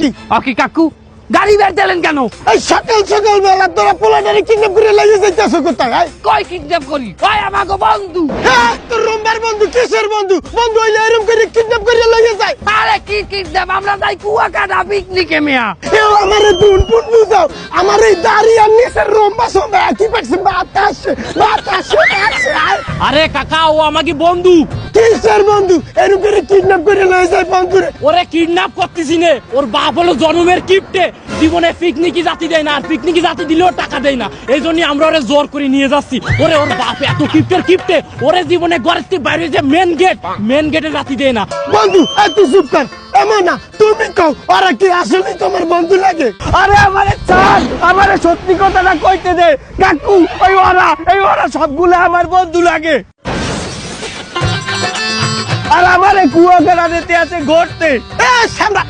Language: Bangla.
কি ওকে কাকু গাড়ি বের দিলেন কেন? এই সকাল সকাল বেলা তোরা পোলাটারে কিডন্যাপ করে লাগিয়ে যাইতেছ কোথায়? কয় কিডন্যাপ করি? কয় আমাকে বন্ধু। হ্যাঁ তোর রোম্বার বন্ধু কিসের বন্ধু? বন্ধু হইলে এরকম করে কিডন্যাপ করে লাগিয়ে যায়। আরে কি কিডন্যাপ? আমরা যাই কুয়াকাটা পিকনিকে মিয়া। এও আমারে দুন পুন বুঝাও। আমার এই দাড়ি আর নিচের রোম্বা সোম্বা একই পাচ্ছে বাতাসে বাতাসে বাতাসে। আরে কাকা ও আমাকে বন্ধু। কিসের বন্ধু? এরকম করে কিডন্যাপ করে লয়ে যায় বন্ধুরে। ওরে কিডন্যাপ করতেছি নে, ওর বাপ হলো জন্মের কিপটে, জীবনে পিকনিকি জাতি দেয় না, আর পিকনিকি জাতি দিলেও টাকা দেয় না। এই জন্য আমরা ওরে জোর করে নিয়ে যাচ্ছি। ওরে ওর বাপ এত কিপটে ওরে জীবনে ঘরের থেকে বাইরে যে মেন গেটে জাতি দেয় না। বন্ধু এত চুপ কর। এমন না তুমি কও ওরা কি আসলে তোমার বন্ধু লাগে? আরে আমারে ছাড়, আমারে সত্যি কথাটা কইতে দে কাকু। এই ওরা সবগুলো আমার বন্ধু লাগে। আর আমারে কুয়াকাটা দিতে আছে ঘুরতে। এ সামরা